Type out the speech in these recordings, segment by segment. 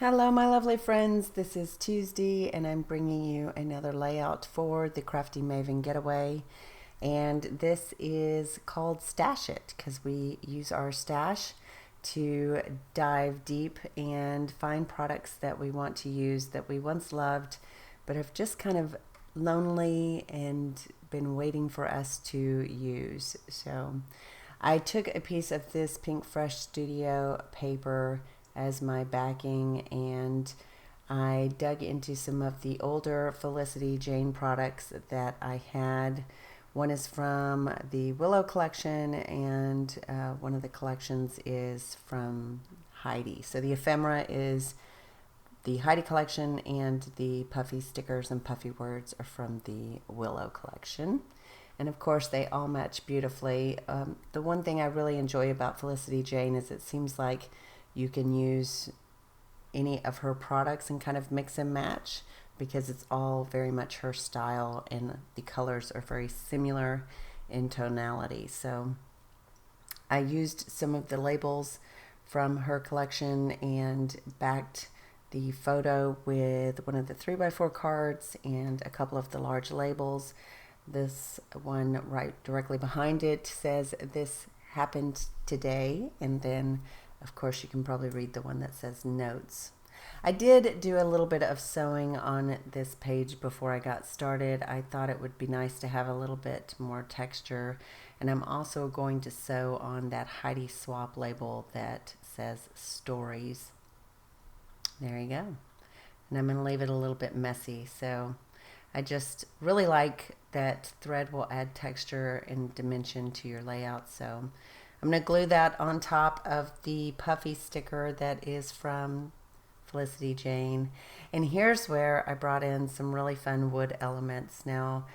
Hello my lovely friends, this is Tuesday and I'm bringing you another layout for the Crafty Maven Getaway, and this is called Stash It because we use our stash to dive deep and find products that we want to use that we once loved but have just kind of lonely and been waiting for us to use. So I took a piece of this Pink Fresh Studio paper as my backing, and I dug into some of the older Felicity Jane products that I had. One is from the Willow collection, and one of the collections is from Heidi. So the ephemera is the Heidi collection, and the puffy stickers and puffy words are from the Willow collection. And of course, they all match beautifully. The one thing I really enjoy about Felicity Jane is it seems like you can use any of her products and kind of mix and match because it's all very much her style and the colors are very similar in tonality. So I used some of the labels from her collection and backed the photo with one of the 3x4 cards and a couple of the large labels. This one right directly behind it says "This happened today," and then of course you can probably read the one that says "Notes." I did do a little bit of sewing on this page before I got started. I thought it would be nice to have a little bit more texture, and I'm also going to sew on that Heidi Swap label that says "Stories." There you go. And I'm going to leave it a little bit messy, so I just really like that thread will add texture and dimension to your layout. So I'm going to glue that on top of the puffy sticker that is from Felicity Jane. And here's where I brought in some really fun wood elements. Now,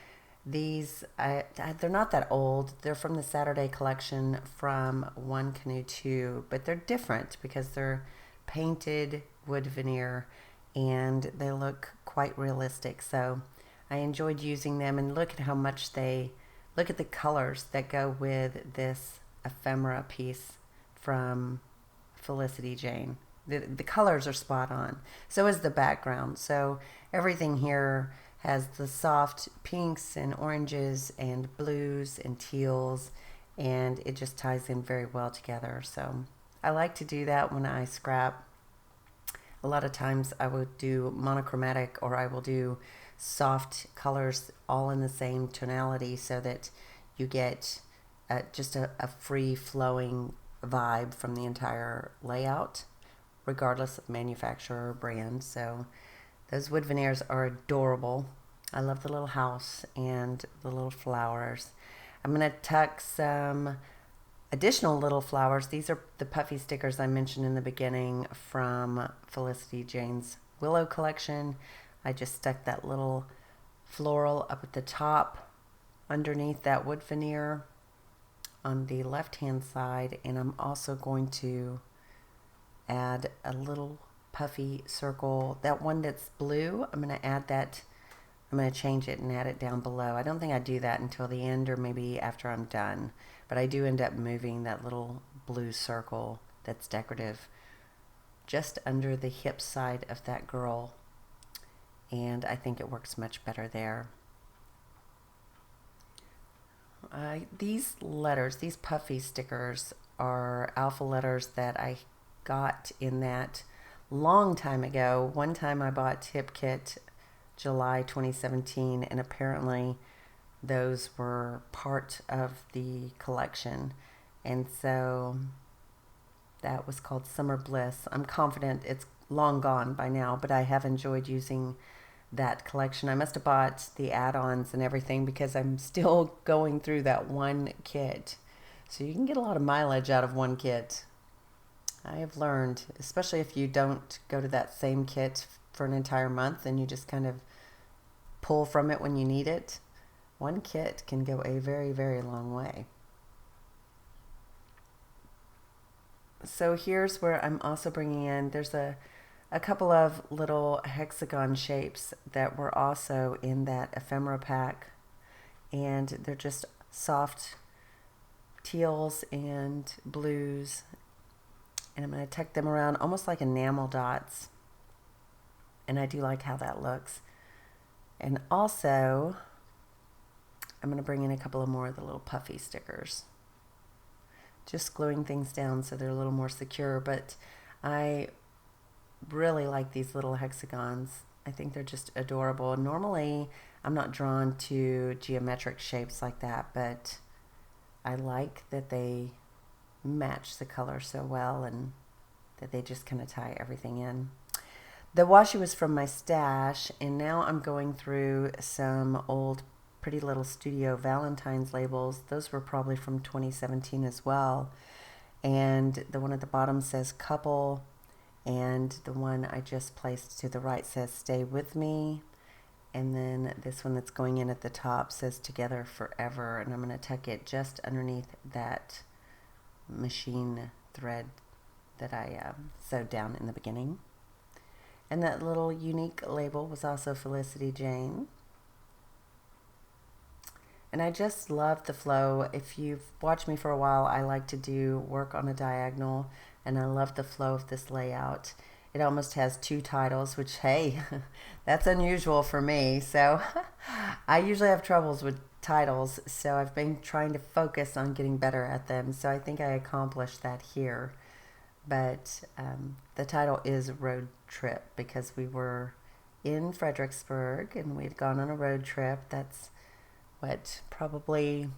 these, they're not that old. They're from the Saturday collection from One Canoe 2, but they're different because they're painted wood veneer and they look quite realistic. So I enjoyed using them, and look at how much look at the colors that go with this ephemera piece from Felicity Jane. The colors are spot on. So is the background. So everything here has the soft pinks and oranges and blues and teals, and it just ties in very well together. So I like to do that when I scrap. A lot of times I will do monochromatic, or I will do soft colors all in the same tonality so that you get just a free flowing vibe from the entire layout, regardless of manufacturer or brand. So those wood veneers are adorable. I love the little house and the little flowers. I'm going to tuck some additional little flowers. These are the puffy stickers I mentioned in the beginning from Felicity Jane's Willow collection. I just stuck that little floral up at the top underneath that wood veneer on the left hand side, and I'm also going to add a little puffy circle. That one that's blue, I'm going to add that. I'm going to change it and add it down below. I don't think I do that until the end or maybe after I'm done, but I do end up moving that little blue circle that's decorative just under the hip side of that girl, and I think it works much better there. These letters, these puffy stickers, are alpha letters that I got in that long time ago. One time I bought Tip Kit July 2017, and apparently those were part of the collection, and so that was called Summer Bliss. I'm confident it's long gone by now, but I have enjoyed using that collection. I must have bought the add-ons and everything because I'm still going through that one kit. So you can get a lot of mileage out of one kit. I have learned, especially if you don't go to that same kit for an entire month and you just kind of pull from it when you need it, one kit can go a very, very long way. So here's where I'm also bringing in, there's a couple of little hexagon shapes that were also in that ephemera pack, and they're just soft teals and blues, and I'm going to tuck them around almost like enamel dots. And I do like how that looks. And also, I'm going to bring in a couple of more of the little puffy stickers. Just gluing things down so they're a little more secure, but I really like these little hexagons. I think they're just adorable. Normally, I'm not drawn to geometric shapes like that, but I like that they match the color so well and that they just kind of tie everything in. The washi was from my stash, and now I'm going through some old Pretty Little Studio Valentine's labels. Those were probably from 2017 as well. And the one at the bottom says couple, and the one I just placed to the right says stay with me. And then this one that's going in at the top says together forever. And I'm going to tuck it just underneath that machine thread that I sewed down in the beginning. And that little unique label was also Felicity Jane. And I just love the flow. If you've watched me for a while, I like to do work on a diagonal, and I love the flow of this layout. It almost has two titles, which, hey, that's unusual for me. So I usually have troubles with titles, so I've been trying to focus on getting better at them. So I think I accomplished that here. But the title is Road Trip because we were in Fredericksburg and we had gone on a road trip. That's probably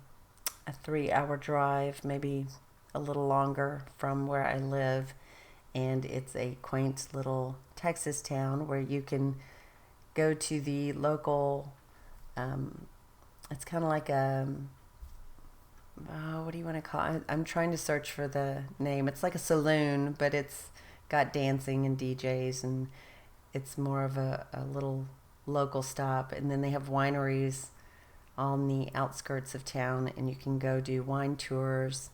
a 3-hour drive, maybe a little longer from where I live. And it's a quaint little Texas town where you can go to the local, it's kind of like a, what do you want to call it? I'm trying to search for the name. It's like a saloon, but it's got dancing and DJs, and it's more of a little local stop. And then they have wineries on the outskirts of town, and you can go do wine tours.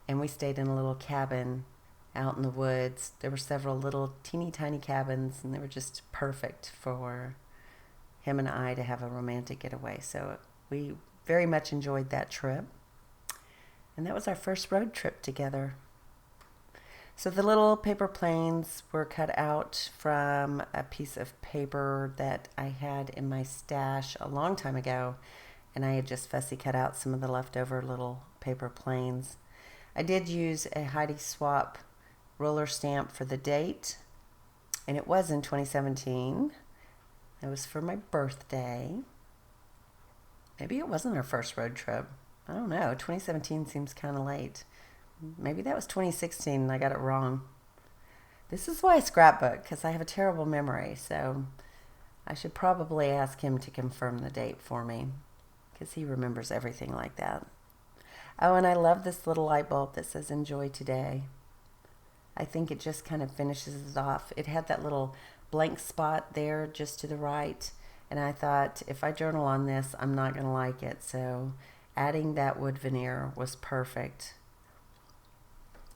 And we stayed in a little cabin out in the woods. There were several little teeny tiny cabins, and they were just perfect for him and I to have a romantic getaway. So we very much enjoyed that trip. And that was our first road trip together. So the little paper planes were cut out from a piece of paper that I had in my stash a long time ago. And I had just fussy cut out some of the leftover little paper planes. I did use a Heidi Swap roller stamp for the date, and it was in 2017. It was for my birthday. Maybe it wasn't our first road trip. I don't know. 2017 seems kind of late. Maybe that was 2016 and I got it wrong. This is why I scrapbook, because I have a terrible memory, so I should probably ask him to confirm the date for me, because he remembers everything like that. Oh, and I love this little light bulb that says enjoy today. I think it just kind of finishes it off. It had that little blank spot there just to the right, and I thought if I journal on this, I'm not going to like it, so adding that wood veneer was perfect.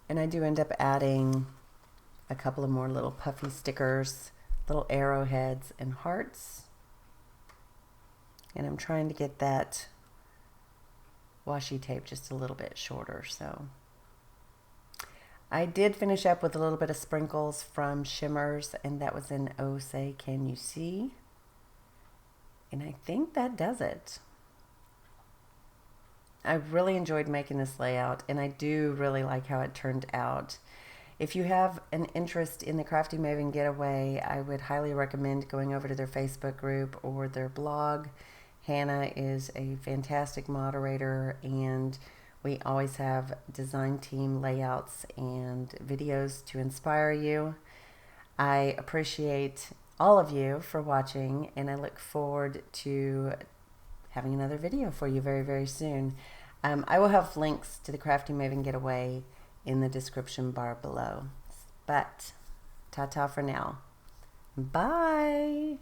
And I do end up adding a couple of more little puffy stickers, little arrowheads and hearts. And I'm trying to get that washi tape just a little bit shorter. So I did finish up with a little bit of sprinkles from Shimmers, and that was in Oh Say Can You See? And I think that does it. I really enjoyed making this layout, and I do really like how it turned out. If you have an interest in the Crafty Maven Getaway, I would highly recommend going over to their Facebook group or their blog. Hannah is a fantastic moderator, and we always have design team layouts and videos to inspire you. I appreciate all of you for watching, and I look forward to having another video for you very, very soon. I will have links to the Crafty Maven Getaway in the description bar below. But ta-ta for now. Bye!